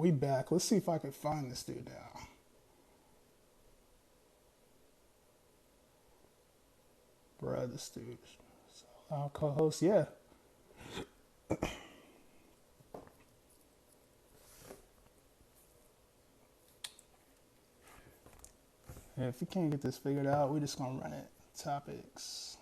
we back. Let's see if I can find this dude now. Bruh, this dude. So I'll co-host, yeah. Yeah, if we can't get this figured out, we're just gonna run it. Topics.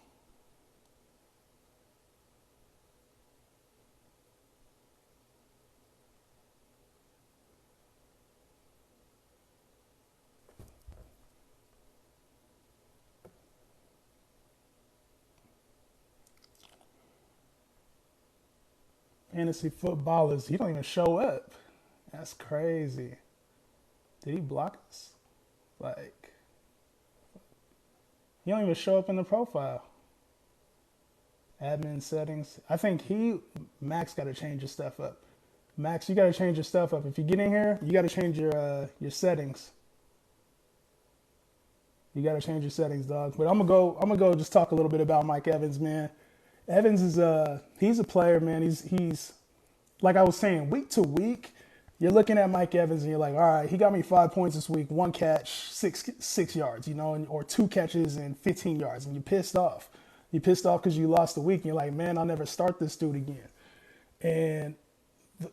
Fantasy footballers. He don't even show up. That's crazy. Did he block us? Like, he don't even show up in the profile. Admin settings. I think Max got to change his stuff up. Max, you got to change your stuff up. If you get in here, you got to change your settings. You got to change your settings, dog. But I'm gonna go just talk a little bit about Mike Evans, man. Evans is he's a player, man. He's like I was saying, week to week, you're looking at Mike Evans and you're like, all right, he got me 5 points this week, 1 catch, six yards, or 2 catches and 15 yards, and you're pissed off. You're pissed off because you lost the week, and you're like, man, I'll never start this dude again. And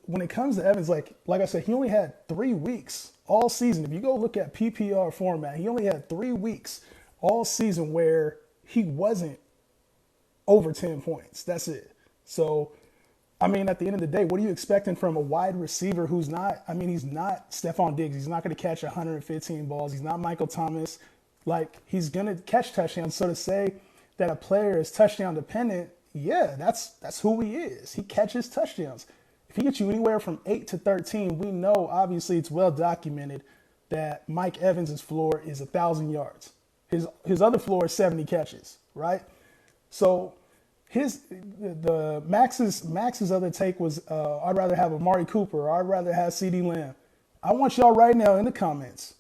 when it comes to Evans, like I said, he only had 3 weeks all season. If you go look at PPR format, he only had 3 weeks all season where he wasn't over 10 points. That's it. So, I mean, at the end of the day, what are you expecting from a wide receiver who's not, he's not Stephon Diggs. He's not going to catch 115 balls. He's not Michael Thomas. Like, he's going to catch touchdowns. So to say that a player is touchdown dependent, yeah, that's who he is. He catches touchdowns. If he gets you anywhere from 8 to 13, we know, obviously, it's well documented that Mike Evans' floor is 1,000 yards. His other floor is 70 catches, right? So Max's other take was I'd rather have Amari Cooper or I'd rather have CeeDee Lamb. I want y'all right now in the comments,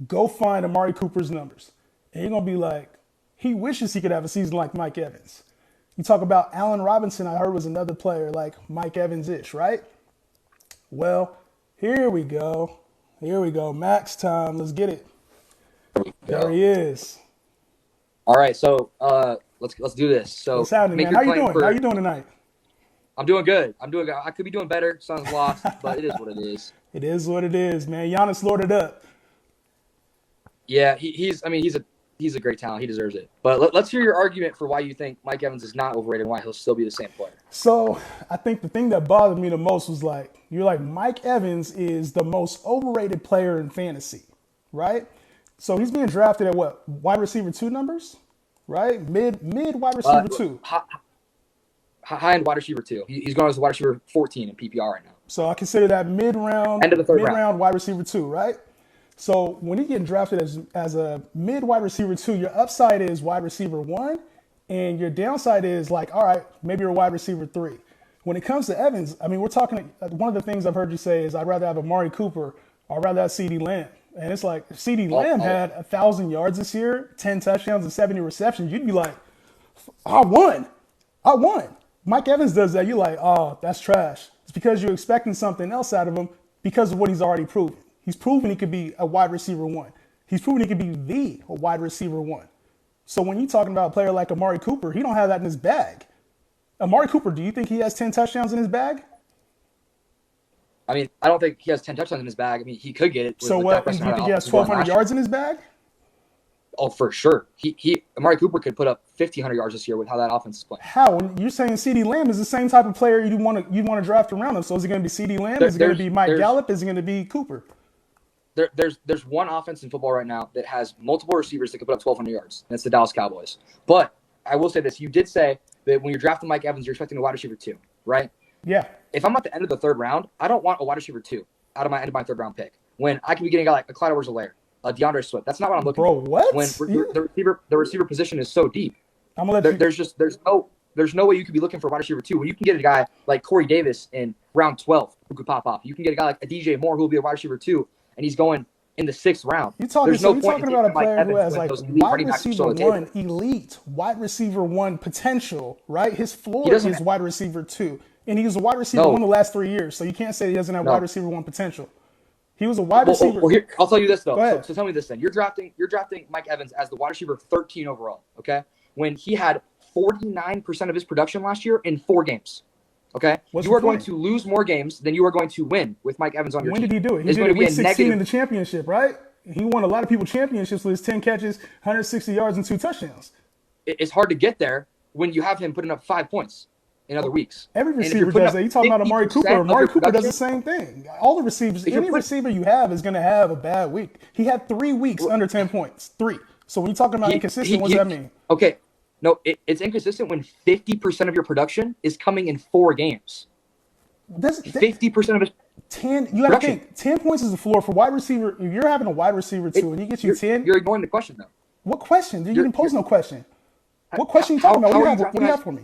go find Amari Cooper's numbers. And you're going to be like, he wishes he could have a season like Mike Evans. You talk about Allen Robinson, I heard was another player like Mike Evans-ish, right? Well, here we go. Max time. Let's get it. There he is. All right, so let's do this. So what's happening, man? How you doing? How you doing tonight? I'm doing good. I could be doing better. Sun's lost, but it is what it is. It is what it is, man. Giannis loaded up. Yeah, he's a great talent. He deserves it. But let's hear your argument for why you think Mike Evans is not overrated and why he'll still be the same player. So I think the thing that bothered me the most was you're like, Mike Evans is the most overrated player in fantasy, right? So he's being drafted at what? Wide receiver 2 numbers, right? Mid wide receiver 2. High end wide receiver 2. He's going as wide receiver 14 in PPR right now. So I consider that mid round wide receiver 2, right? So when you get drafted as a mid wide receiver 2, your upside is wide receiver 1, and your downside is like, all right, maybe you're a wide receiver 3. When it comes to Evans, we're talking. One of the things I've heard you say is I'd rather have Amari Cooper or I'd rather have CeeDee Lamb. And it's like if CeeDee Lamb had 1,000 yards this year, 10 touchdowns and 70 receptions, you'd be like, I won. Mike Evans does that. You're like, oh, that's trash. It's because you're expecting something else out of him because of what he's already proven. He's proven he could be a wide receiver 1. He's proven he could be a wide receiver 1. So when you're talking about a player like Amari Cooper, he don't have that in his bag. Amari Cooper, do you think he has 10 touchdowns in his bag? I don't think he has 10 touchdowns in his bag. He could get it. So what? Do you think he has 1,200 yards in his bag? Oh, for sure. Amari Cooper could put up 1,500 yards this year with how that offense is playing. How? You're saying CeeDee Lamb is the same type of player you want to draft around him. So is it going to be CeeDee Lamb? Is it going to be Mike Gallup? Is it going to be Cooper? There's one offense in football right now that has multiple receivers that can put up 1,200 yards, and it's the Dallas Cowboys. But I will say this. You did say that when you're drafting Mike Evans, you're expecting a wide receiver 2, right? Yeah. If I'm at the end of the 3rd round, I don't want a wide receiver 2 out of my end of my 3rd round pick when I can be getting a guy like a Clyde Edwards-Helaire, a DeAndre Swift. That's not what I'm looking for. Bro, what? When the receiver position is so deep. I'm gonna let There's no way you could be looking for a wide receiver 2 when you can get a guy like Corey Davis in round 12 who could pop off. You can get a guy like a DJ Moore who will be a wide receiver 2, and he's going in the 6th round. You're talking about a player who has wide receiver 1, elite wide receiver 1 potential, right? His floor is wide receiver 2. And he was a wide receiver 1 the last 3 years. So you can't say he doesn't have wide receiver 1 potential. He was a wide receiver. Well, here, I'll tell you this though. Go ahead. So tell me this then. You're drafting Mike Evans as the wide receiver 13 overall. Okay, when he had 49% of his production last year in 4 games. Okay, you are going to lose more games than you are going to win with Mike Evans on your team. When did he do it? He did it week 16 in the championship, right? He won a lot of people championships with his 10 catches, 160 yards, and 2 touchdowns. It's hard to get there when you have him putting up 5 points in other weeks. Every receiver does that. You talking about Amari Cooper. Amari Cooper does the same thing. All the receivers, any receiver you have is going to have a bad week. He had 3 weeks under 10 points. 3. So when you're talking about inconsistent, what does that mean? Okay. No, it's inconsistent when 50% of your production is coming in 4 games. 50% of his 10. You got to think 10 points is the floor for wide receiver. If you're having a wide receiver too, and he gets you 10, you're ignoring the question though. What question? You didn't pose no question. What question are you talking about? What do you have for me?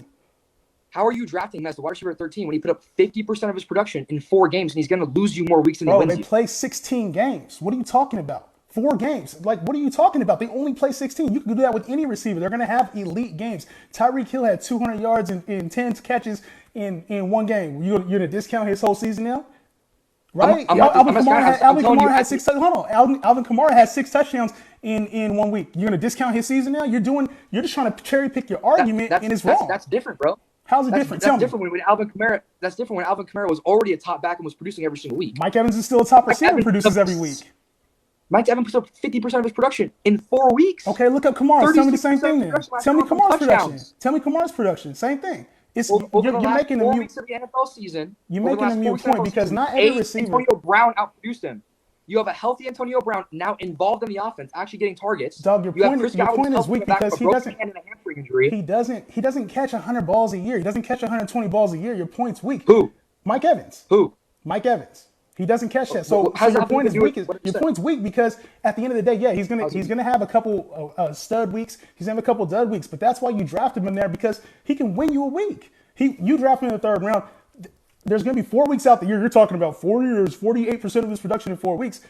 How are you drafting him as the wide receiver at 13 when he put up 50% of his production in 4 games and he's going to lose you more weeks than he wins they play 16 games. What are you talking about? 4 games. Like, what are you talking about? They only play 16. You can do that with any receiver. They're going to have elite games. Tyreek Hill had 200 yards and 10 catches in 1 game. You're going to discount his whole season now? Right? Alvin Kamara had 6 touchdowns. Hold on. Alvin Kamara had 6 touchdowns in 1 week. You're going to discount his season now? You're just trying to cherry pick your argument, and it's wrong. That's different, bro. How's it different? That's different when Alvin Kamara. That's different when Alvin Kamara was already a top back and was producing every single week. Mike Evans is still a top receiver and produces every week. Mike Evans puts up 50% of his production in 4 weeks. Okay, look up Kamara. Tell me the same thing then. Tell me Kamara's production. Tell me Kamara's production. Same thing. You're making a 4 weeks of the NFL season. You're making a mute point because not every receiver. Antonio Brown outproduced him. You have a healthy Antonio Brown now involved in the offense, actually getting targets. Doug, your point is weak because he doesn't catch 100 balls a year. He doesn't catch 120 balls a year. Your point's weak. Who? Mike Evans. Who? Mike Evans. He doesn't catch that. So your point is weak. Your point's weak because at the end of the day, yeah, he's gonna have a couple stud weeks. He's gonna have a couple dud weeks, but that's why you drafted him in there because he can win you a week. You draft him in the 3rd round. There's going to be 4 weeks out the year. You're talking about 4 years, 48% of his production in 4 weeks.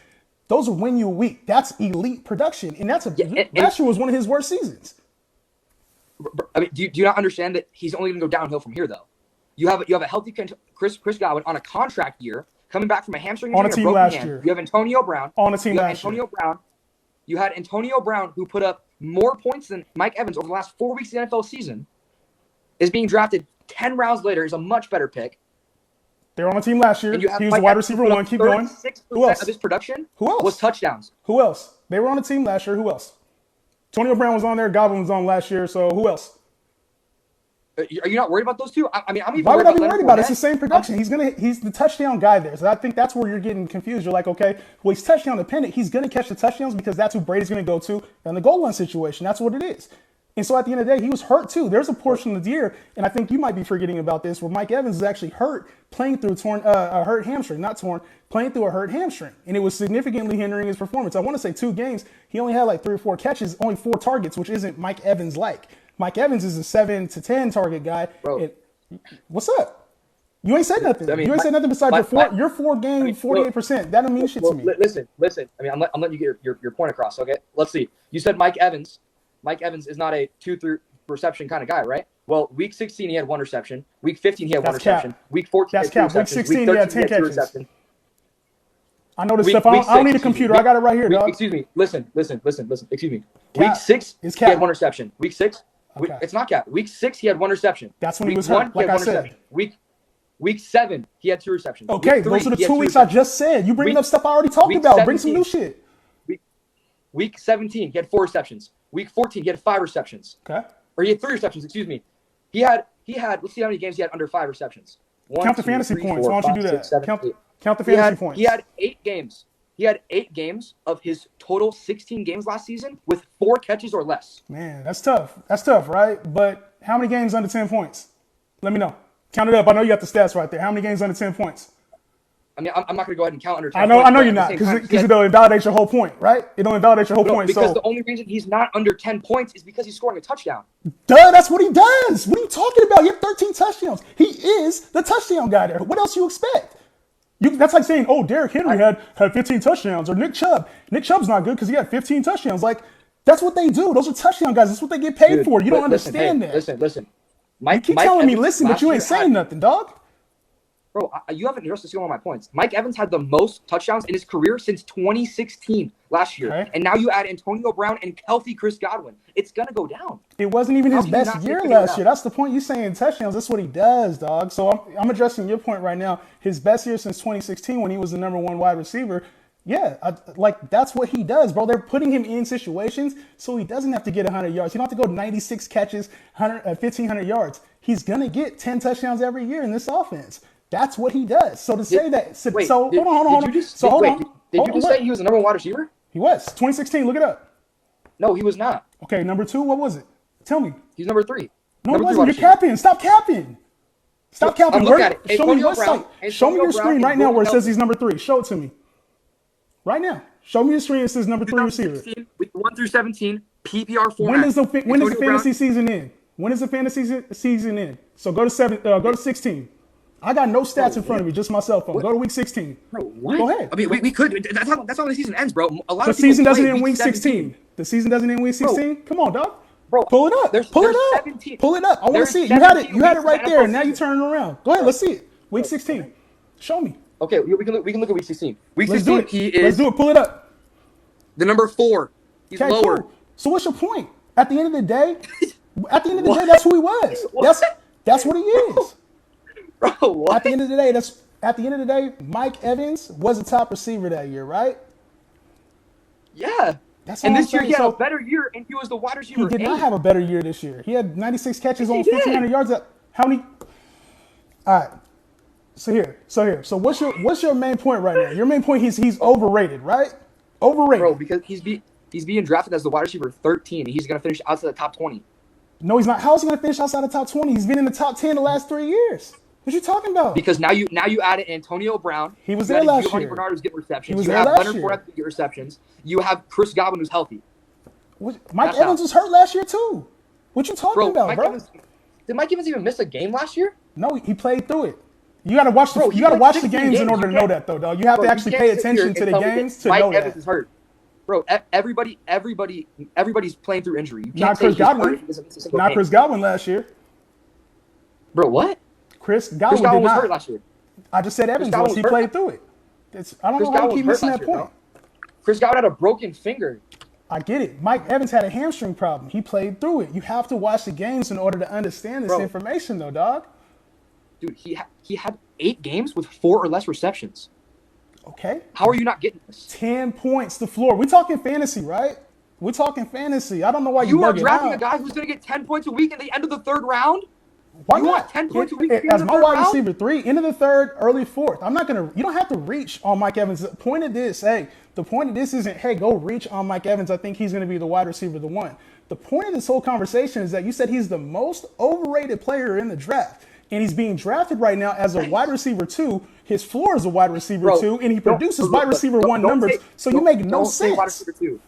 Those are win you a week. That's elite production. And last year was one of his worst seasons. I mean, do you not understand that he's only going to go downhill from here, though? You have a healthy Chris Godwin on a contract year, coming back from a hamstring injury on a team last year. You have Antonio Brown. On a team last year. You had Antonio Brown, who put up more points than Mike Evans over the last 4 weeks of the NFL season, is being drafted 10 rounds later, is a much better pick. They were on a team last year. He was the wide receiver 1. Keep going. Who else? Of his production Who else? was touchdowns. Who else? They were on a team last year. Who else? Antonio Brown was on there. Godwin was on last year. So who else? Are you not worried about those two? I mean, I'm even. Why would I be worried about it? It's the same production. He's the touchdown guy there. So I think that's where you're getting confused. You're like, okay, well, he's touchdown dependent. He's going to catch the touchdowns because that's who Brady's going to go to in the goal line situation. That's what it is. And so at the end of the day, he was hurt too. There's a portion of the year, and I think you might be forgetting about this, where Mike Evans is actually hurt playing through a hurt hamstring, playing through a hurt hamstring. And it was significantly hindering his performance. I want to say 2 games, he only had like 3 or 4 catches, only 4 targets, which isn't Mike Evans like. Mike Evans is a 7 to 10 target guy. Bro. What's up? You ain't said nothing. You ain't said nothing besides your 4 game, 48%. That don't mean shit to me. Listen. I mean, I'm letting you get your point across, okay? Let's see. You said Mike Evans. Mike Evans is not a 2-3 reception kind of guy, right? Well, week 16, he had 1 reception. Week 15, he had 1 reception. Week 14, he had 2 receptions. Week 16, he had 10 catches. I know this stuff. I don't need a computer. I got it right here, dog. Excuse me. Listen. Excuse me. Week 6, he had 1 reception. Week 6, it's not cap. Week 6, he had 1 reception. That's when he was hurt, like I said. Week 7, he had 2 receptions. Okay, those are the 2 weeks I just said. You bringing up stuff I already talked about. Bring some new shit. Week 17, he had 4 receptions. Week 14, he had 5 receptions. Okay. Or he had 3 receptions, excuse me. He had, let's see how many games he had under 5 receptions. Count the fantasy points. Why don't you do that? Count the fantasy points. He had 8 games. He had 8 games of his total 16 games last season with 4 catches or less. Man, that's tough. That's tough, right? But how many games under 10 points? Let me know. Count it up. I know you got the stats right there. How many games under 10 points? I mean, I'm not going to go ahead and count under 10 I know you're not, because it don't invalidate your whole point, right? It don't invalidate your whole point. Because the only reason he's not under 10 points is because he's scoring a touchdown. Duh, that's what he does. What are you talking about? He had 13 touchdowns. He is the touchdown guy there. What else you expect? That's like saying, oh, Derrick Henry had 15 touchdowns, or Nick Chubb. Nick Chubb's not good because he had 15 touchdowns. Like, that's what they do. Those are touchdown guys. That's what they get paid for. You don't understand that. Listen. You keep telling me listen, but you ain't saying nothing, dog. Bro, you haven't addressed a single one of my points. Mike Evans had the most touchdowns in his career since 2016 last year. Okay. And now you add Antonio Brown and healthy Chris Godwin. It's going to go down. It wasn't even his best year last year. That's the point. You saying touchdowns. That's what he does, dog. So I'm addressing your point right now. His best year since 2016 when he was the number one wide receiver. Yeah, that's what he does, bro. They're putting him in situations so he doesn't have to get 100 yards. He don't have to go 96 catches, 1,500 yards. He's going to get 10 touchdowns every year in this offense. That's what he does. So to say that, hold on. Did you just say he was the number one wide receiver? He was 2016. Look it up. No, he was not. Okay, number 2. What was it? Tell me. He's number 3. No, it wasn't. You're capping. Stop capping. Stop capping. Look at it. Show me your site. Show me your screen right now where it says he's number 3. Show it to me. Right now. Show me your screen. It says number 3 receiver. Week 1 through 17, PPR format. When does the fantasy season end? When does the fantasy season end? So go to 16. I got no stats in front of me, just my cell phone. What? Go to week 16. Bro, what? Go ahead. I mean, we could. That's how the season ends, bro. The season doesn't end week 16. The season doesn't end week 16. Come on, dog. Bro, pull it up. Pull it up. 17. Pull it up. I want to see it. You had it. You had it right there. And now you turn it around. Go ahead. Let's see it. Week 16. Show me. Okay, we can look at week 16. Week Let's 16, do it. Let's do it. Pull it up. The number 4. He's lower. Cool. So what's your point? At the end of the day, that's who he was. That's what he is. Bro, what? At the end of the day, Mike Evans was a top receiver that year, right? Yeah. And this year he had a better year, and he was the wide receiver. He did not have a better year this year. He had 96 catches on 1,500 yards. How many? All right. So what's your main point right now? Your main point is he's overrated, right? Overrated. Bro, because he's being drafted as the wide receiver 13, and he's going to finish outside the top 20. No, he's not. How is he going to finish outside the top 20? He's been in the top 10 the last 3 years. What you talking about? Because now you added Antonio Brown. He was there last year. Giovanni Bernard who's getting receptions. He was you there have last Leonard year. Fournette get receptions. You have Chris Godwin who's healthy. Mike Evans was hurt last year too. What you talking about, bro? Did Mike Evans even miss a game last year? No, he played through it. You got to watch the games in order to know that, though, dog. You have to actually pay attention to the games to know that. Mike Evans is hurt. Bro, everybody's playing through injury. You can't Not Chris Godwin. Not Chris Godwin last year. Bro, what? Chris Godwin was hurt last year. I just said Evans was. He played through it. I don't know why you keep missing that point. Chris Godwin had a broken finger. I get it. Mike Evans had a hamstring problem. He played through it. You have to watch the games in order to understand this information, though, dog. Dude, he had 8 games with 4 or less receptions. Okay. How are you not getting this? 10 points to floor. We're talking fantasy, right? We're talking fantasy. I don't know why you are drafting a guy who's going to get 10 points a week at the end of the 3rd round. Why you not? Want 10 points a week as my wide receiver 3, end of the 3rd, early 4th. I'm not gonna. You don't have to reach on Mike Evans. The point of this isn't, hey, go reach on Mike Evans. I think he's going to be the wide receiver, the 1. The point of this whole conversation is that you said he's the most overrated player in the draft. And he's being drafted right now as a wide receiver 2. His floor is a wide receiver 2, and he produces wide receiver 1 numbers. So you make no sense. Wide receiver 2.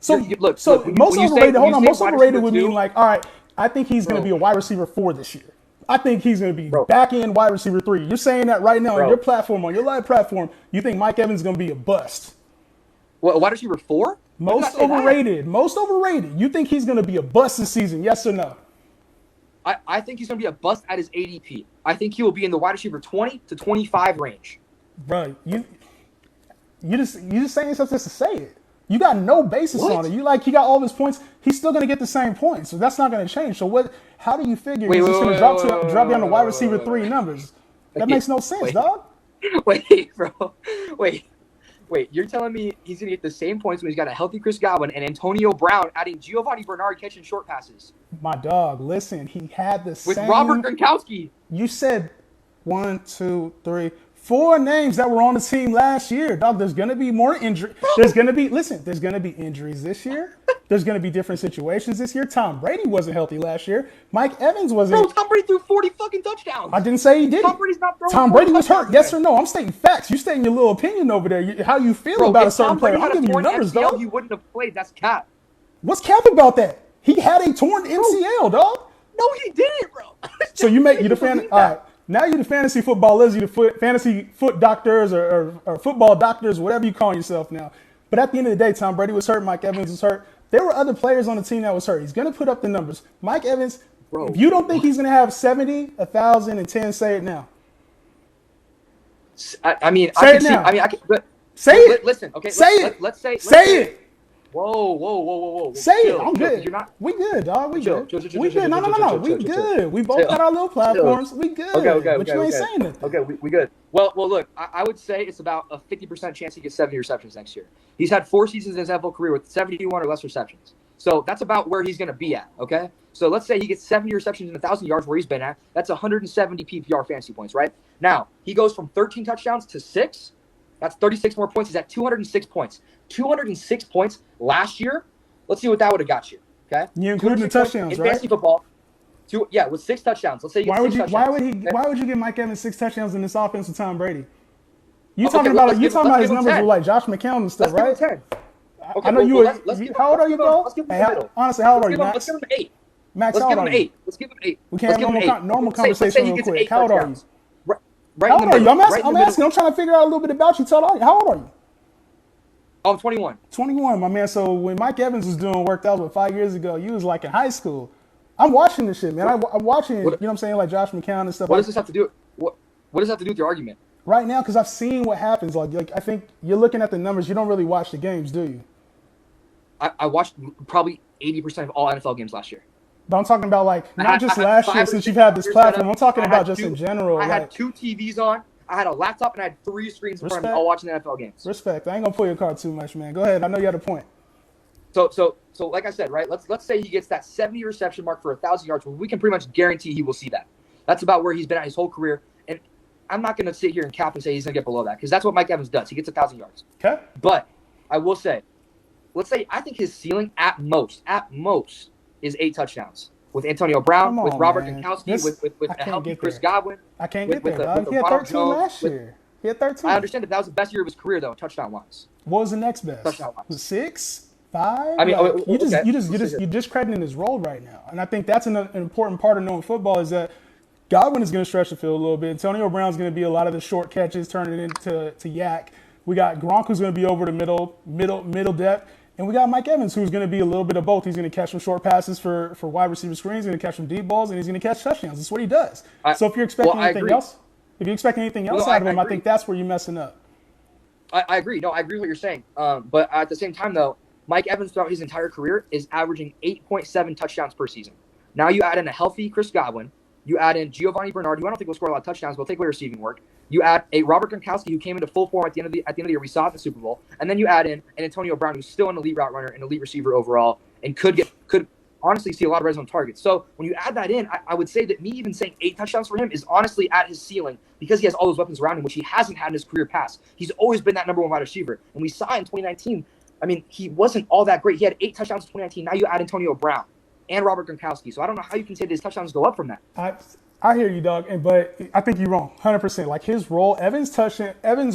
So most overrated. Hold on, most overrated would mean like, all right, I think he's going to be a wide receiver 4 this year. I think he's going to be back end wide receiver 3. You're saying that right now on your platform, on your live platform. You think Mike Evans is going to be a bust? What, a wide receiver 4? Most overrated. Most overrated. You think he's going to be a bust this season? Yes or no? I think he's going to be a bust at his ADP. I think he will be in the wide receiver 20 to 25 range. Bro, you just saying stuff just to say it. You got no basis on it. You he got all of his points. He's still going to get the same points. So that's not going to change. So what? How do you figure he's just going to drop down to wide receiver 3 numbers? That makes no sense, dog. Wait, bro. Wait, you're telling me he's going to get the same points when he's got a healthy Chris Godwin and Antonio Brown adding Giovanni Bernard catching short passes? My dog, listen, he had the same. With Robert Gronkowski. You said 1, 2, 3, 4 names that were on the team last year. Dog, there's going to be more injury. There's going to be injuries this year. There's going to be different situations this year. Tom Brady wasn't healthy last year. Mike Evans wasn't. Bro, Tom Brady threw 40 fucking touchdowns. I didn't say he didn't. Tom Brady's not throwing. Tom Brady was hurt. Yes or no? I'm stating facts. You're stating your little opinion over there. How you feel about a certain player. I'm giving you numbers, dog. He wouldn't have played. That's cap. What's cap about that? He had a torn MCL, dog. No, he didn't, bro. So you the fan. All right. Now you're the fantasy footballers, you're the fantasy foot doctors or football doctors, whatever you call yourself now. But at the end of the day, Tom Brady was hurt. Mike Evans was hurt. There were other players on the team that was hurt. He's going to put up the numbers. Mike Evans, if you don't think he's going to have 70, 1,000, and 10, say it now. I mean, Say I it can see. now. I mean, I can. But Say it. Listen, okay. Say it. Let's say. Say it. Whoa. Say Chill, it. I'm chill, good. You're not. We good, dog. We Chill, good. chill, We good. No. We good. We both got our little platforms. We good. Okay. But you ain't saying nothing. Okay, we good. Well, look, I would say it's about a 50% chance he gets 70 receptions next year. He's had 4 seasons in his NFL career with 71 or less receptions. So that's about where he's going to be at, okay? So let's say he gets 70 receptions and 1,000 yards where he's been at. That's 170 PPR fantasy points, right? Now, he goes from 13 touchdowns to 6. That's 36 more points. He's at 206 points. 206 points last year. Let's see what that would have got you, okay? You including the touchdowns, in right? fantasy football. With 6 touchdowns. Let's say he gets 6 touchdowns. Why would you give Mike Evans 6 touchdowns in this offense with Tom Brady? You Okay, talking about his numbers 10. with like Josh McCown and stuff, let's right? Give him 10. Okay, I know you. How old are you, bro? Let's give him the middle. Honestly, how old are you, Max? Let's give him 8. Max, let's give him 8. Let's give him 8. We can't have normal conversation real quick. How old are you? Right how old are you? I'm asking. I'm trying to figure out a little bit about you. How old are you? I'm 21. 21, my man. So when Mike Evans was doing work, that was 5 years ago. You was like in high school. I'm watching this shit, man. I'm watching. You know what I'm saying? Like Josh McCown and stuff. What does this have to do? What does that have to do with your argument? Right now, because I've seen what happens. Like I think you're looking at the numbers. You don't really watch the games, do you? I watched probably 80% of all NFL games last year. But I'm talking about like not just last year since you've had this platform. I'm talking about just in general. I had 2 TVs on. I had a laptop and I had 3 screens in front of me all watching the NFL games. Respect. I ain't gonna pull your card too much, man. Go ahead. I know you had a point. So like I said, right? Let's say he gets that 70 reception mark for 1,000 yards. Well, we can pretty much guarantee he will see that. That's about where he's been at his whole career. And I'm not going to sit here and cap and say he's going to get below that because that's what Mike Evans does. He gets 1,000 yards. Okay. But I will say, let's say I think his ceiling at most is 8 touchdowns with Antonio Brown, with Robert Gronkowski, with a healthy Chris Godwin. I can't get there. He had 13 last year. He had 13. I understand that was the best year of his career though, touchdown wise. What was the next best? Touchdown wise. 6, 5. I mean, you're discrediting his role right now, and I think that's an important part of knowing football is that Godwin is going to stretch the field a little bit. Antonio Brown's going to be a lot of the short catches, turning it into yak. We got Gronk who's going to be over the middle depth. And we got Mike Evans, who's going to be a little bit of both. He's going to catch some short passes for wide receiver screens. He's going to catch some deep balls, and he's going to catch touchdowns. That's what he does. So if you're expecting anything else, out of him, I think that's where you're messing up. I agree. No, I agree with what you're saying. But at the same time, though, Mike Evans throughout his entire career is averaging 8.7 touchdowns per season. Now you add in a healthy Chris Godwin. You add in Giovanni Bernard, who I don't think will score a lot of touchdowns, but will take away receiving work. You add a Robert Gronkowski, who came into full form at the end of the year. We saw it in the Super Bowl, and then you add in an Antonio Brown, who's still an elite route runner, an elite receiver overall, and could honestly see a lot of red zone targets. So when you add that in, I would say that me even saying 8 touchdowns for him is honestly at his ceiling because he has all those weapons around him, which he hasn't had in his career past. He's always been that number 1 wide receiver, and we saw in 2019. I mean, he wasn't all that great. He had 8 touchdowns in 2019. Now you add Antonio Brown and Robert Gronkowski. So I don't know how you can say that his touchdowns go up from that. I hear you, Doug, but I think you're wrong, 100%. Like his role, Evans'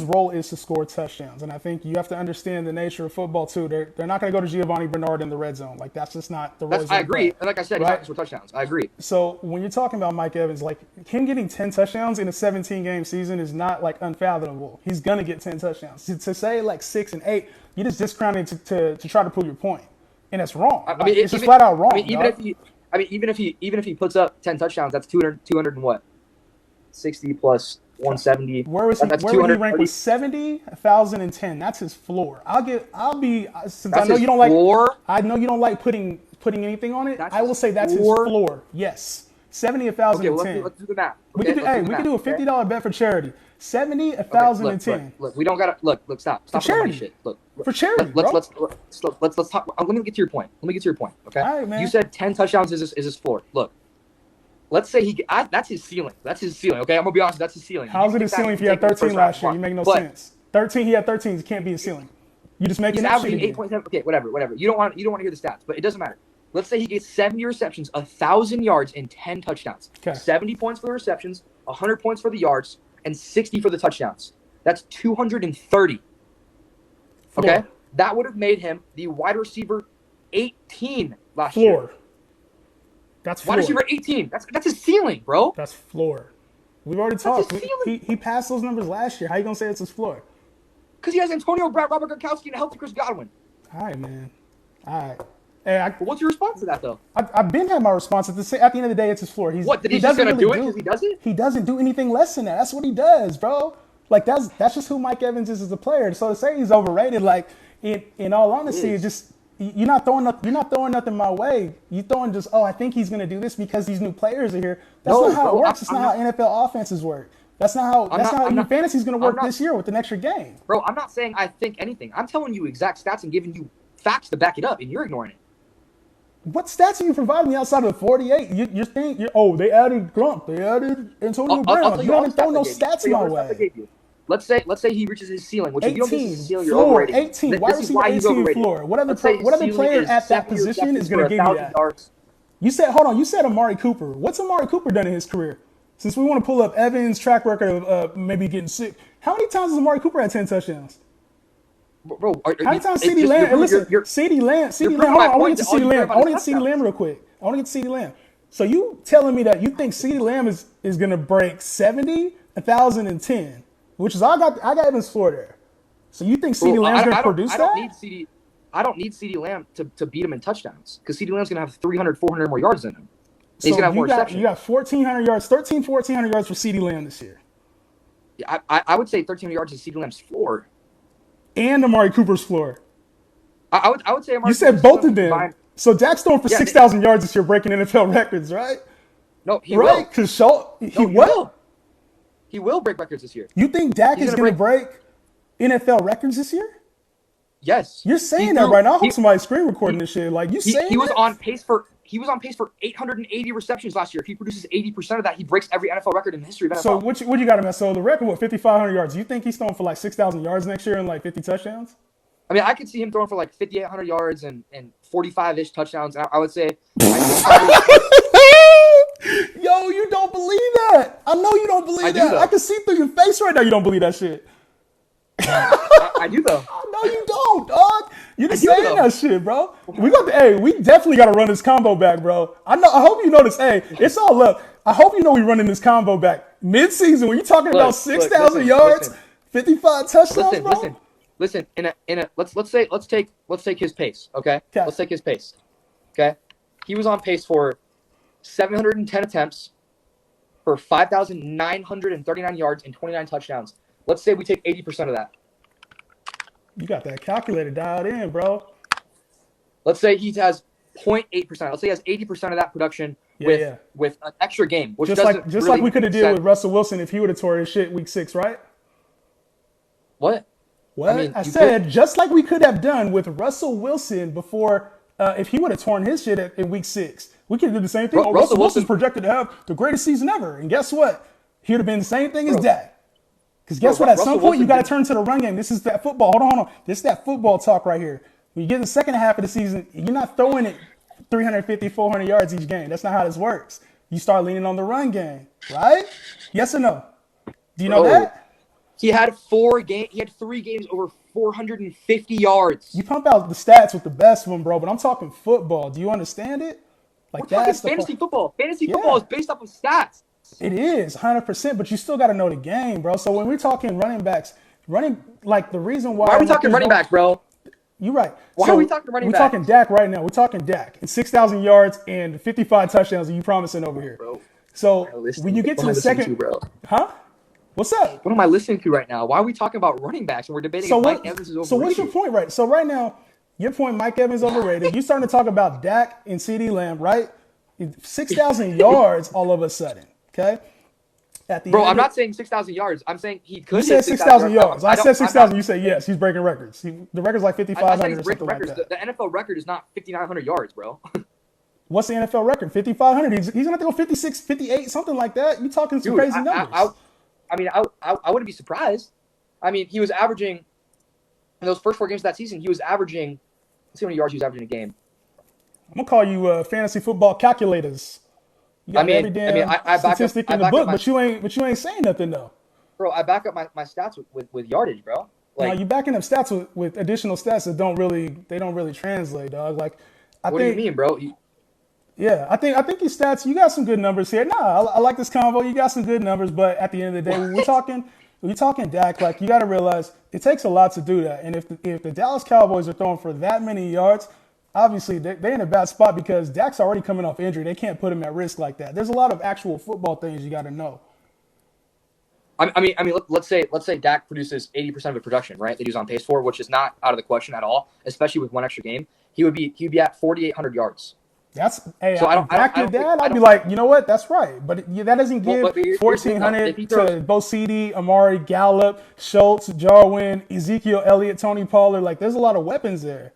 role is to score touchdowns, and I think you have to understand the nature of football too. They're not going to go to Giovanni Bernard in the red zone. Like that's just not the role. I agree, and like I said, he's not going to score touchdowns. I agree. So when you're talking about Mike Evans, like him getting 10 touchdowns in a 17-game season is not like unfathomable. He's going to get 10 touchdowns. To say like 6 and 8, you're just discounting to try to prove your point, and that's wrong. I mean, it's just flat out wrong. Even if he puts up 10 touchdowns, that's 200 and what? 60 plus 170. Where would he rank with 70, 1,000, and 10? That's his floor. I know you don't like putting anything on it. I will say that's his floor. Yes. 70, 1,000, and 10. Let's do the math. We could do a $50 bet for charity. 70, 1,000, and 10. Look, we don't gotta look. Stop. For charity. Shit. Look, for charity. Let's talk. Let me get to your point. Okay. All right, man. You said 10 touchdowns is his floor. Look, let's say that's his ceiling. Okay, I'm gonna be honest. That's his ceiling. How's it his ceiling if he had 13 last year? You make no sense. 13. He had 13. It can't be his ceiling. You just making that shit. He's averaging 8.7. Okay, whatever. You don't want to hear the stats, but it doesn't matter. Let's say he gets 70 receptions, 1,000 yards, and 10 touchdowns. Okay. 70 points for the receptions, 100 points for the yards, and 60 for the touchdowns. That's 230. Okay? That would have made him the wide receiver 18 last year. That's floor. Wide receiver 18. That's his ceiling, bro. That's floor. We've already talked. He passed those numbers last year. How you going to say it's his floor? Because he has Antonio Brown, Robert Gronkowski, and a healthy Chris Godwin. All right, man. All right. Hey, what's your response to that, though? I've been had my response. At the end of the day, it's his floor. What, did he just going to do it because he does it? He doesn't do anything less than that. That's what he does, bro. Like that's just who Mike Evans is as a player. So to say he's overrated, like in all honesty, it's just you're not throwing nothing my way. You throwing just I think he's gonna do this because these new players are here. That's not how it works. It's not how NFL offenses work. That's not how fantasy's gonna work this year with an extra game. Bro, I'm not saying I think anything. I'm telling you exact stats and giving you facts to back it up, and you're ignoring it. What stats are you providing me outside of the 48? You're saying, they added Gronk, they added Antonio Brown. You haven't thrown no stats my way. Let's say he reaches his ceiling, which 18, if you don't reach his ceiling, you're floor, overrated. 18, why receiver 18 floor? What other player at that position is going to give you that? Yards. You said Amari Cooper. What's Amari Cooper done in his career? Since we want to pull up Evans' track record of maybe getting sick, how many times has Amari Cooper had 10 touchdowns? Bro, how many times CeeDee Lamb? Listen, CeeDee Lamb. Hold on, I want to get to CeeDee Lamb. I want to get to CeeDee Lamb real quick. I want to get to CeeDee Lamb. So you telling me that you think CeeDee Lamb is going to break 70, 1,000, and 10, which is I got Evans floor there. So you think CeeDee Lamb's going to produce that? I don't need CeeDee Lamb to beat him in touchdowns because CeeDee Lamb's going to have 300, 400 more yards than him. He's going to have more receptions. You got 1,400 yards, 1,400 yards for CeeDee Lamb this year. Yeah, I would say 1,300 yards is CeeDee Lamb's floor. And Amari Cooper's floor. I would say Amari. You said both of them. So Dak's throwing for 6,000 yards this year, breaking NFL records, right? No, he will. Because he will. He will break records this year. You think Dak is going to break NFL records this year? Yes. You're saying that right now. I hope somebody's screen recording this shit. Like you saying he was on pace for 880 receptions last year. If he produces 80% of that, he breaks every NFL record in the history of NFL. So what you got him at? So the record, 5,500 yards. You think he's throwing for like 6,000 yards next year and like 50 touchdowns? I mean, I could see him throwing for like 5,800 yards and 45-ish touchdowns. I would say. Yo, you don't believe that. I know you don't believe that. I can see through your face right now you don't believe that shit. I do though. No, you don't, dog. You just saying that shit, bro. We definitely got to run this combo back, bro. I hope you know this. Hey, it's all up. I hope you know we running this combo back mid-season. When you're talking about 6,000 yards, 55 touchdowns, bro. Listen. Let's take his pace. Okay. Let's take his pace. Okay. He was on pace for 710 attempts for 5,939 yards and 29 touchdowns. Let's say we take 80% of that. You got that calculator dialed in, bro. Let's say he has 0.8%. Let's say he has 80% of that production with an extra game, which just like we could have dealt with Russell Wilson if he would have tore his shit week 6, right? What? I said just like we could have done with Russell Wilson before if he would have torn his shit in week 6. We could have done the same thing. Russell Wilson's projected to have the greatest season ever. And guess what? He would have been the same thing as Dak. Because guess what? At some point, you got to turn to the run game. This is that football. Hold on. This is that football talk right here. When you get in the second half of the season, you're not throwing it 350, 400 yards each game. That's not how this works. You start leaning on the run game, right? Yes or no? Do you know that? He had 3 games over 450 yards. You pump out the stats with the best one, bro, but I'm talking football. Do you understand it? We're talking fantasy football. Fantasy football is based off of stats. It is 100%, but you still got to know the game, bro. So when we're talking running backs, the reason why. Why are we talking running backs, bro? You're right. Why are we talking running backs? We're talking Dak right now. We're talking Dak and 6,000 yards and 55 touchdowns. Are you promising over here? Bro. So when you get to the second, huh? What's up? What am I listening to right now? Why are we talking about running backs and we're debating if Mike Evans is overrated? So what's your point, right? So right now, your point, Mike Evans overrated. You're starting to talk about Dak and CeeDee Lamb, right? 6,000 yards all of a sudden. Okay. Bro, I'm not saying 6,000 yards. I'm saying he could. You said 6,000 yards. I said 6,000. You said yes. He's breaking records. The record's like 5,500 or something like that. The NFL record is not 5,900 yards, bro. What's the NFL record? 5,500. He's gonna have to go 56, 58, something like that. You talking some crazy numbers? I wouldn't be surprised. I mean, he was averaging in those first 4 games of that season. He was averaging. Let's see how many yards he was averaging a game. I'm gonna call you fantasy football calculators. You got every damn statistic in the book, but you ain't saying nothing though. Bro, I back up my stats with yardage, bro. Like, you backing up stats with additional stats that don't really translate, dog. Like, what do you mean, bro? Yeah, I think your stats. You got some good numbers here. I like this convo. You got some good numbers, but at the end of the day, when we're talking Dak, like you got to realize it takes a lot to do that. And if the Dallas Cowboys are throwing for that many yards, obviously they're in a bad spot because Dak's already coming off injury. They can't put him at risk like that. There's a lot of actual football things you got to know. Let's say Dak produces 80% of the production, right? That he's on pace for, which is not out of the question at all, especially with one extra game. He'd be at 4,800 yards. That's I'd be like, you know what? That's right. But that doesn't give 1,400 to both CD, Amari, Gallup, Schultz, Jarwin, Ezekiel Elliott, Tony Pollard. Like, there's a lot of weapons there.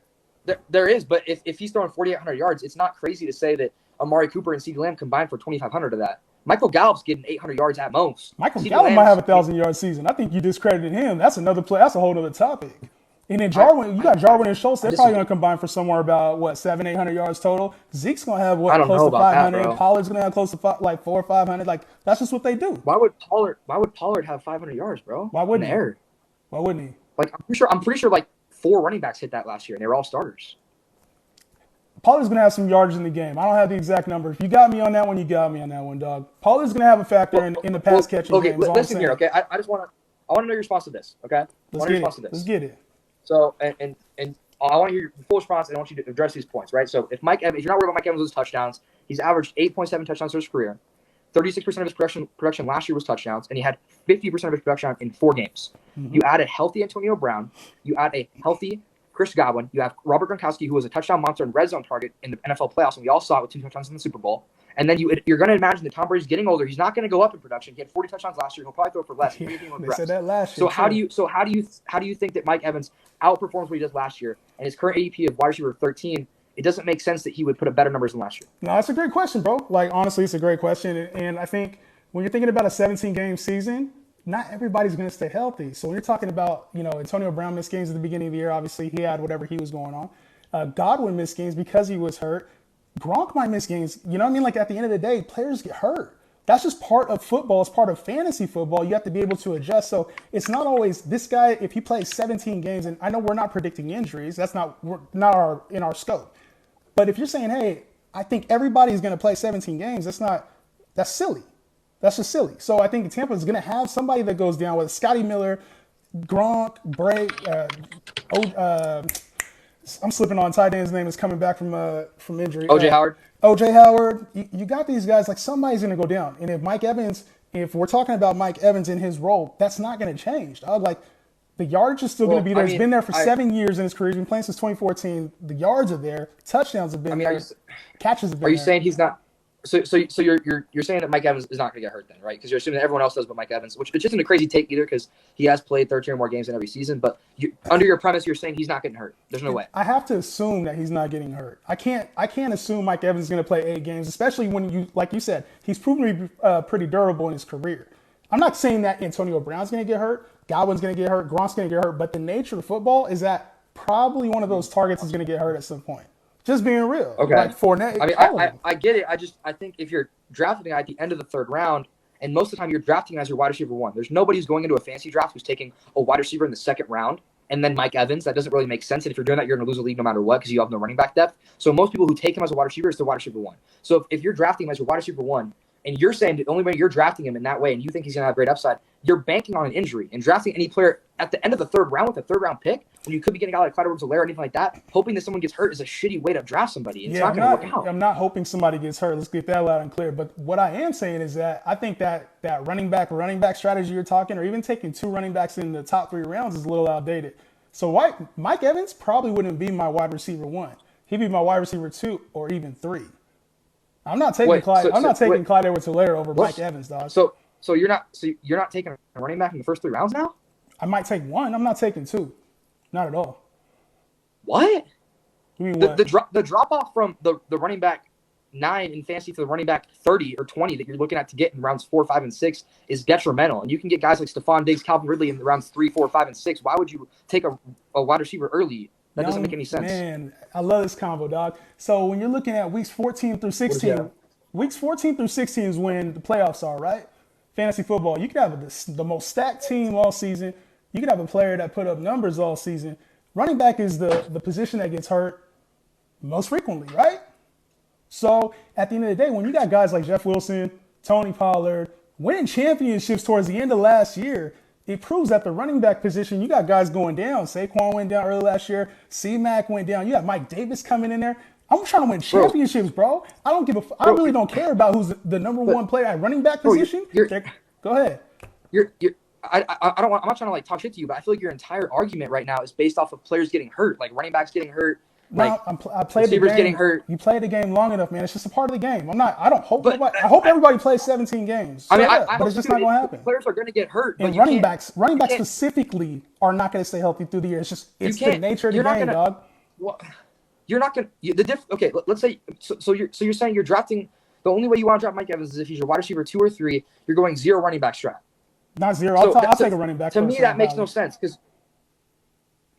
There is, but if he's throwing 4,800 yards, it's not crazy to say that Amari Cooper and CeeDee Lamb combined for 2,500 of that. Michael Gallup's getting 800 yards at most. Gallup might have a 1,000-yard season. I think you discredited him. That's another play. That's a whole other topic. And then Jarwin, you got Jarwin and Schultz. They're probably going to combine for somewhere about 700-800 yards total. Zeke's going to have close to 500. Pollard's going to have close to 400 or 500. Like, that's just what they do. Why would Pollard have 500 yards, bro? Why wouldn't he? Why wouldn't he? Like, I'm pretty sure like 4 running backs hit that last year, and they were all starters. Pollard's going to have some yards in the game. I don't have the exact number. If you got me on that one, you got me on that one, dog. Pollard's going to have a factor in the pass catching game. Okay, listen here, okay? I just want to know your response to this, okay? Let's get it. So, and I want to hear your full response, and I want you to address these points, right? So, if you're not worried about Mike Evans' touchdowns, he's averaged 8.7 touchdowns for his career. 36% of his production last year was touchdowns, and he had 50% of his production in 4 games. Mm-hmm. You add a healthy Antonio Brown, you add a healthy Chris Godwin, you have Robert Gronkowski, who was a touchdown monster and red zone target in the NFL playoffs, and we all saw it with 2 touchdowns in the Super Bowl. And then you're going to imagine that Tom Brady's getting older. He's not going to go up in production. He had 40 touchdowns last year. He'll probably throw for less. They said that last year. So how do you think that Mike Evans outperforms what he does last year? And his current ADP of wide receiver 13, it doesn't make sense that he would put up better numbers than last year. No, that's a great question, bro. Like, honestly, it's a great question. And I think when you're thinking about a 17-game season, not everybody's going to stay healthy. So when you're talking about, Antonio Brown missed games at the beginning of the year, obviously he had whatever he was going on. Godwin missed games because he was hurt. Gronk might miss games. You know what I mean? Like, at the end of the day, players get hurt. That's just part of football. It's part of fantasy football. You have to be able to adjust. So it's not always this guy, if he plays 17 games, and I know we're not predicting injuries. That's not in our scope. But if you're saying, hey, I think everybody's going to play 17 games, that's silly. That's just silly. So I think Tampa is going to have somebody that goes down with Scotty Miller, Gronk, Bray, I'm slipping on tight end's name is coming back from injury. OJ Howard. OJ Howard. You got these guys, like, somebody's going to go down. And if we're talking about Mike Evans in his role, that's not going to change. Like, the yardage is still going to be there. He's been there for 7 years in his career. He's been playing since 2014. The yards are there. Touchdowns have been there. Catches have been there. Are you saying he's not? So you're saying that Mike Evans is not going to get hurt then, right? Because you're assuming that everyone else does but Mike Evans, which isn't a crazy take either because he has played 13 or more games in every season. But under your premise, you're saying he's not getting hurt. There's no way. I have to assume that he's not getting hurt. I can't assume Mike Evans is going to play 8 games, especially when like you said, he's proven to be pretty durable in his career. I'm not saying that Antonio Brown's going to get hurt, Godwin's going to get hurt, Gronk's going to get hurt, but the nature of football is that probably one of those targets is going to get hurt at some point. Just being real. Okay. Like Fournette. I get it. I think if you're drafting a guy at the end of the 3rd round, and most of the time you're drafting as your wide receiver 1, there's nobody who's going into a fantasy draft who's taking a wide receiver in the 2nd round and then Mike Evans. That doesn't really make sense. And if you're doing that, you're going to lose a league no matter what because you have no running back depth. So most people who take him as a wide receiver is the wide receiver 1. So if you're drafting him as your wide receiver 1, and you're saying the only way you're drafting him in that way and you think he's going to have great upside, you're banking on an injury. And drafting any player at the end of the 3rd round with a 3rd-round pick, when you could be getting a guy like Clyde Edwards-Helaire or anything like that, hoping that someone gets hurt is a shitty way to draft somebody. It's not going to work out. I'm not hoping somebody gets hurt. Let's get that loud and clear. But what I am saying is that I think that running back strategy you're talking, or even taking 2 running backs in the top 3 rounds is a little outdated. So Mike Evans probably wouldn't be my wide receiver 1. He'd be my wide receiver 2 or even 3. I'm not taking Clyde Edwards-Helaire over Mike Evans, dog. So you're not taking a running back in the first 3 rounds now? I might take 1. I'm not taking 2. Not at all. What? You mean what? The drop off from the running back 9 in fantasy to the running back 30 or 20 that you're looking at to get in rounds 4, 5, and 6 is detrimental. And you can get guys like Stephon Diggs, Calvin Ridley in the rounds 3, 4, 5, and 6. Why would you take a wide receiver early? That doesn't make any sense. Man, I love this combo, dog. So when you're looking at weeks 14 through 16, weeks 14 through 16 is when the playoffs are, right? Fantasy football. You could have the most stacked team all season. You could have a player that put up numbers all season. Running back is the position that gets hurt most frequently, right? So at the end of the day, when you got guys like Jeff Wilson, Tony Pollard, winning championships towards the end of last year, it proves that the running back position, you got guys going down. Saquon went down early last year. C-Mac went down. You got Mike Davis coming in there. I'm trying to win championships, bro. I really don't care about who's the number 1 player at running back position. Go ahead. I'm not trying to like talk shit to you, but I feel like your entire argument right now is based off of players getting hurt, like running backs getting hurt, like I played the game. getting hurt. You played the game long enough, man. It's just a part of the game. I don't hope nobody. I hope everybody plays 17 games. I mean, but it's just not going to happen. Players are going to get hurt. And running backs specifically are not going to stay healthy through the year. It's the nature of the game, dog. Well, you're not going to okay. Let's say you're saying you're drafting. The only way you want to draft Mike Evans is if he's your wide receiver 2 or 3. You're going 0 running back strat. Not 0. I'll take a running back. To me, that makes no sense because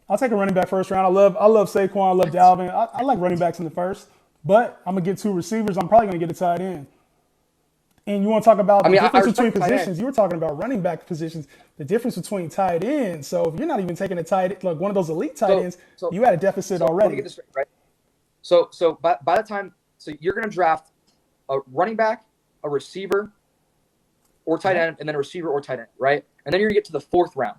I'll take a running back first round. I love Saquon. I love Dalvin. I like running backs in the first, but I'm gonna get 2 receivers. I'm probably gonna get a tight end. And you want to talk about the difference between positions? You were talking about running back positions. The difference between tight ends. So if you're not even taking a tight, like one of those elite tight ends, you had a deficit already. Let me get this straight, right? So by the time, you're gonna draft a running back, a receiver, or tight end, and then a receiver or tight end, right? And then you're gonna get to the 4th round.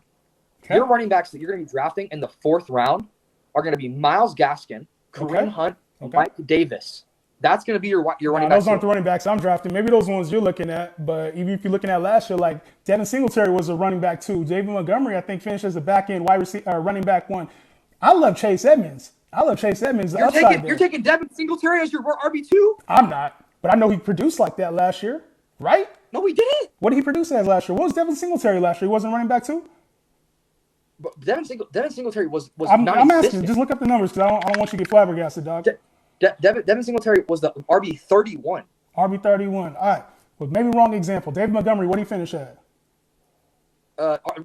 Okay. Your running backs that you're gonna be drafting in the 4th round are gonna be Myles Gaskin, Kareem Hunt, Mike Davis. That's going to be your running back. Those aren't the running backs I'm drafting. Maybe those ones you're looking at, but even if you're looking at last year, like Devin Singletary was a running back 2. David Montgomery, I think, finished as a back end wide receiver, running back 1. I love Chase Edmonds. You're taking Devin Singletary as your RB2? I'm not, but I know he produced like that last year, right? No, he didn't. What did he produce as last year? What was Devin Singletary last year? He wasn't running back 2? But Devin Singletary was I'm asking. Just look up the numbers because I don't want you to get flabbergasted, dog. Devin Singletary was the RB31. RB31. All right. Well, maybe wrong example. David Montgomery, what did he finish at?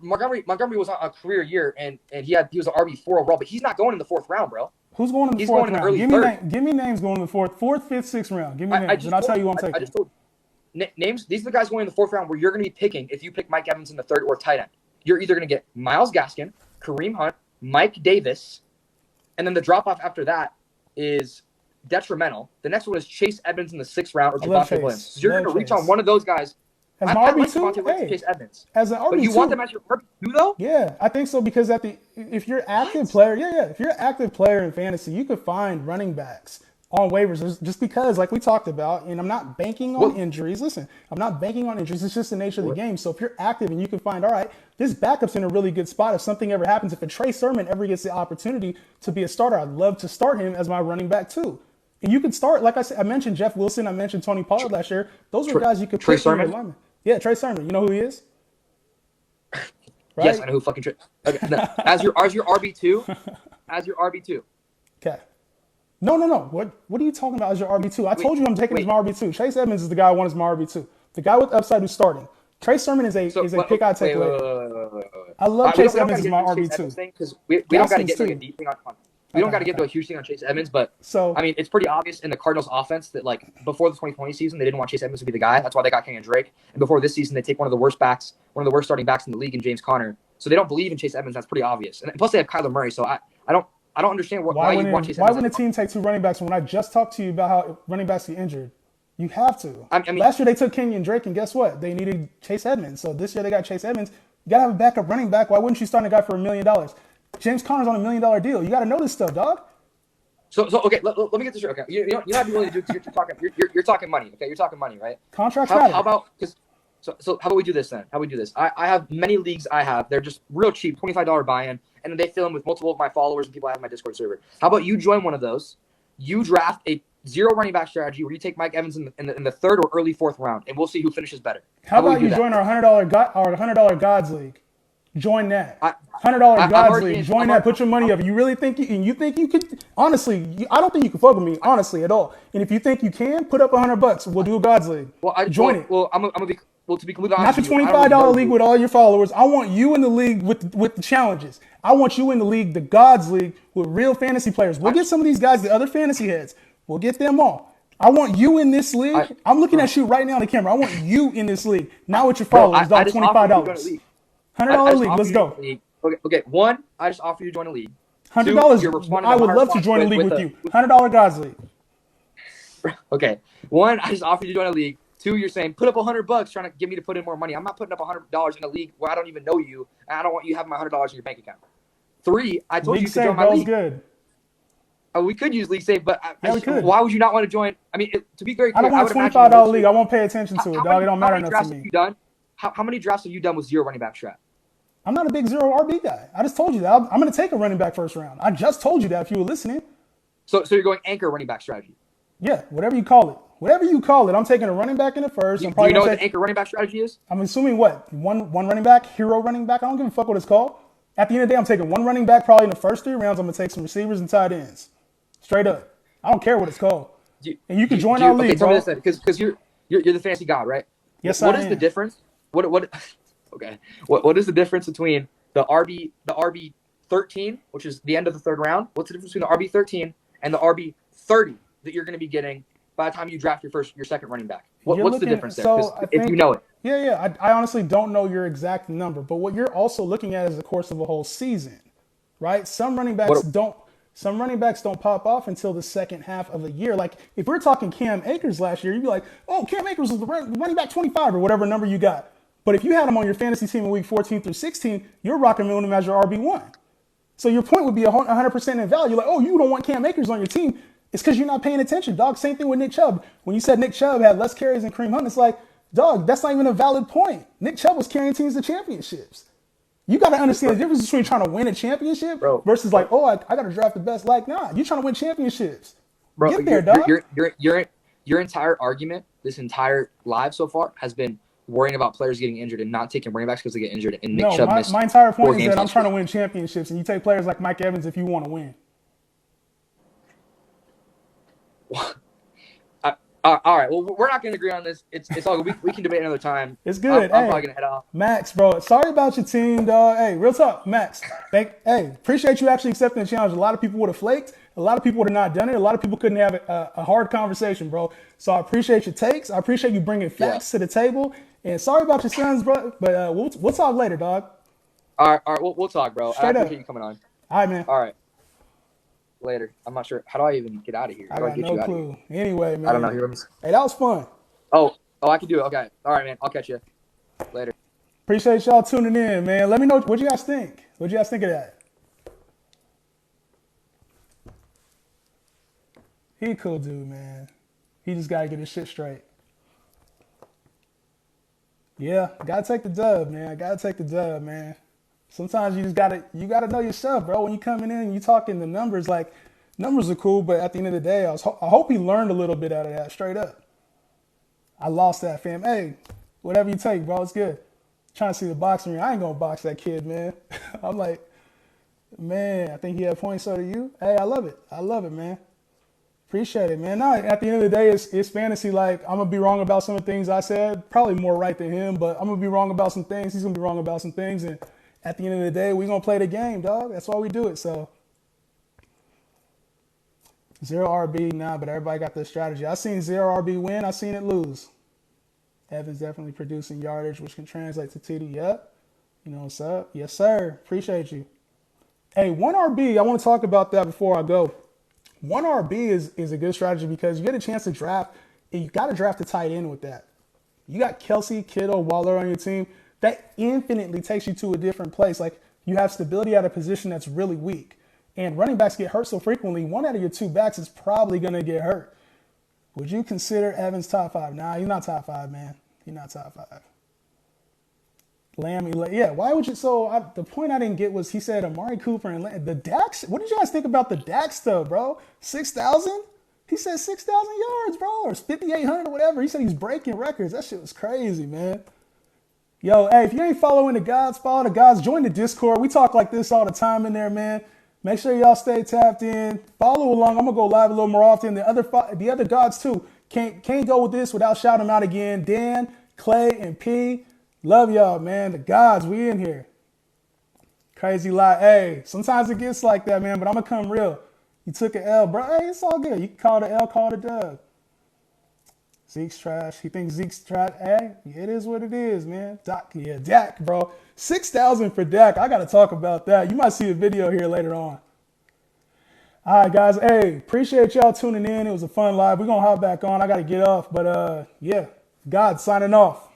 Montgomery was on a career year, and he was an RB4 overall, but he's not going in the 4th round, bro. Who's going in the 4th round? Early give me names going in the 4th, 5th, 6th round. Give me names, and I'll tell you who I'm taking. I just told names. These are the guys going in the 4th round where you're going to be picking if you pick Mike Evans in the 3rd or tight end. You're either going to get Myles Gaskin, Kareem Hunt, Mike Davis, and then the drop-off after that is detrimental. The next one is Chase Edmonds in the 6th round or Javonte Williams. So you're going to reach on one of those guys. As an RB2, Chase Edmonds. As an RB2, but you want them as your RB2 though? Yeah, I think so because if you're active player, if you're an active player in fantasy, you could find running backs on waivers just because, like we talked about, and I'm not banking on injuries. Listen, I'm not banking on injuries. It's just the nature of the game. So if you're active and you can find, all right, this backup's in a really good spot. If something ever happens, if a Trey Sermon ever gets the opportunity to be a starter, I'd love to start him as my running back too. And you could start, like I said, I mentioned Jeff Wilson, I mentioned Tony Pollard last year. Those were guys you could Trey Sermon. Yeah, Trey Sermon. You know who he is? Right? Yes, I know who fucking Trey. Okay, no. As your RB2, as your RB2. Okay. No. What are you talking about as your RB2? I told you I'm taking as my RB2. Chase Edmonds is the guy I want as my RB2. The guy with upside who's starting. Trey Sermon is a pick I take later. I love Chase Edmonds as my RB2 because we don't got to get like a deep thing on. We don't got to get to a huge thing on Chase Edmonds, but I mean, it's pretty obvious in the Cardinals' offense that like before the 2020 season, they didn't want Chase Edmonds to be the guy. That's why they got Kenyon Drake. And before this season, they take one of the worst starting backs in the league in James Conner. So they don't believe in Chase Edmonds. That's pretty obvious. And plus, they have Kyler Murray. So I don't understand why you want Chase Edmonds. Why wouldn't a team take 2 running backs when I just talked to you about how running backs get injured? You have to. I mean, last year they took Kenyon Drake, and guess what? They needed Chase Edmonds. So this year they got Chase Edmonds. You got to have a backup running back. Why wouldn't you start a guy for $1 million? James Conner's on $1 million deal. You got to know this stuff, dog. So okay, let me get this straight. Okay, you know how to be willing to do because you're talking money. Okay, you're talking money, right? Contracts matter. How about so how about we do this then? How about we do this? I have many leagues. They're just real cheap, $25 buy-in, and then they fill in with multiple of my followers and people I have in my Discord server. How about you join one of those? You draft a 0 running back strategy where you take Mike Evans in the 3rd or early 4th round, and we'll see who finishes better. How about you join our $100 Gods League? Join that. $100 Gods League. Join that. Put your money up. You really think you think you could? Honestly, I don't think you can fuck with me. Honestly, at all. And if you think you can, put up $100. We'll do a Gods League. Join it. Well, I'm gonna be. Well, to be completely honest, not the $25 league with all your followers. I want you in the league with the challenges. I want you in the league, the Gods League, with real fantasy players. We'll get some of these guys, the other fantasy heads. We'll get them all. I want you in this league. I'm looking at you right now on the camera. I want you in this league. Not with your followers. Dog, $25. $100 league. Let's go. Okay. 1, I just offer you to join a league. $100. I would love to join a league with you. $100 Gods League. Okay. 1, I just offer you to join a league. 2, you're saying put up $100 trying to get me to put in more money. I'm not putting up $100 in a league where I don't even know you, and I don't want you having my $100 in your bank account. 3, I told you to join my league. Good. We could use League Save, but why would you not want to join? I mean, to be very clear, I don't want a $25 league. I won't pay attention to it, dog. It don't matter enough to me. how many drafts have you done with 0 running back strat? I'm not a big 0 RB guy. I just told you that. I'm going to take a running back first round. I just told you that if you were listening. So you're going anchor running back strategy? Yeah, whatever you call it. Whatever you call it, I'm taking a running back in the first. Do you know what the anchor running back strategy is? I'm assuming what? One running back, hero running back? I don't give a fuck what it's called. At the end of the day, I'm taking one running back probably in the first 3 rounds. I'm going to take some receivers and tight ends. Straight up. I don't care what it's called. And you can join our league, tell bro. me this, because you're the fantasy god, right? Yes, What I is am. the difference? Okay. What is the difference between the RB 13, which is the end of the 3rd round? What's the difference between the RB 13 and the RB 30 that you're going to be getting by the time you draft your 2nd running back? What's the difference there? If you know it. Yeah. I honestly don't know your exact number, but what you're also looking at is the course of a whole season, right? Some running backs don't pop off until the second half of a year. Like if we're talking Cam Akers last year, you'd be like, oh, Cam Akers was the running back 25 or whatever number you got. But if you had him on your fantasy team in week 14 through 16, you're rocking him as your RB1. So your point would be 100% invalid. You're like, oh, you don't want Cam Akers on your team. It's because you're not paying attention, dog. Same thing with Nick Chubb. When you said Nick Chubb had less carries than Kareem Hunt, it's like, dog, that's not even a valid point. Nick Chubb was carrying teams to championships. You got to understand the difference between trying to win a championship versus like, oh, I got to draft the best. Like, nah, you're trying to win championships. Bro, get there, dog. Your entire argument, this entire live so far, has been worrying about players getting injured and not taking running backs because they get injured. And Nick Chubb missed my entire point 4 is games that I'm trying to win championships, and you take players like Mike Evans if you want to win. All right. Well, we're not going to agree on this. It's all good. We can debate another time. It's good. I'm probably going to head off. Max, bro, sorry about your team, dog. Hey, real talk, Max. Appreciate you actually accepting the challenge. A lot of people would have flaked. A lot of people would have not done it. A lot of people couldn't have a hard conversation, bro. So I appreciate your takes. I appreciate you bringing facts to the table. And sorry about your sons, bro. But we'll talk later, dog. All right. We'll talk, bro. Straight I appreciate you coming on. All right, man. All right. Later. I'm not sure. How do I even get out of here? I got no clue. Anyway, man. I don't know. Hey, that was fun. Oh, I can do it. Okay. All right, man. I'll catch you later. Appreciate y'all tuning in, man. Let me know what you guys think. What you guys think of that? He a cool dude, man. He just got to get his shit straight. Yeah, got to take the dub, man. Got to take the dub, man. Sometimes you just gotta know your stuff, bro. When you coming in, you talking the numbers. Like numbers are cool, but at the end of the day, I hope he learned a little bit out of that. Straight up, I lost that, fam. Hey, whatever you take, bro, it's good. Trying to see the boxing ring. I ain't gonna box that kid, man. I'm like, man, I think he had points. So do you? Hey, I love it, man. Appreciate it, man. No, at the end of the day, it's fantasy. Like I'm gonna be wrong about some of the things I said. Probably more right than him, but I'm gonna be wrong about some things. He's gonna be wrong about some things, and at the end of the day, we're going to play the game, dog. That's why we do it. So, 0 RB, nah, but everybody got their strategy. I seen 0 RB win. I seen it lose. Evans definitely producing yardage, which can translate to TD. Yep. You know what's up? Yes, sir. Appreciate you. Hey, 1 RB, I want to talk about that before I go. 1 RB is a good strategy because you get a chance to draft, and you got to draft a tight end with that. You got Kelsey, Kittle, Waller on your team. That infinitely takes you to a different place. Like you have stability at a position that's really weak. And running backs get hurt so frequently, 1 out of your 2 backs is probably going to get hurt. Would you consider Evans top 5? Nah, he's not top 5, man. He's not top 5. Lamb, yeah, why would you? So the point I didn't get was he said Amari Cooper and the Dax. What did you guys think about the Dax stuff, bro? 6,000? He said 6,000 yards, bro, or 5,800 or whatever. He said he's breaking records. That shit was crazy, man. Yo, hey, if you ain't following the gods, follow the gods. Join the Discord. We talk like this all the time in there, man. Make sure y'all stay tapped in. Follow along. I'm going to go live a little more often. The other gods, too. Can't go with this without shouting them out again. Dan, Clay, and P. Love y'all, man. The gods, we in here. Crazy lot. Hey, sometimes it gets like that, man, but I'm going to come real. You took an L, bro. Hey, it's all good. You can call it an L, call it a dub. Zeke's trash. He thinks Zeke's trash. Hey, it is what it is, man. Dak, bro. 6,000 for Dak. I got to talk about that. You might see a video here later on. All right, guys. Hey, appreciate y'all tuning in. It was a fun live. We're going to hop back on. I got to get off. But, yeah, God signing off.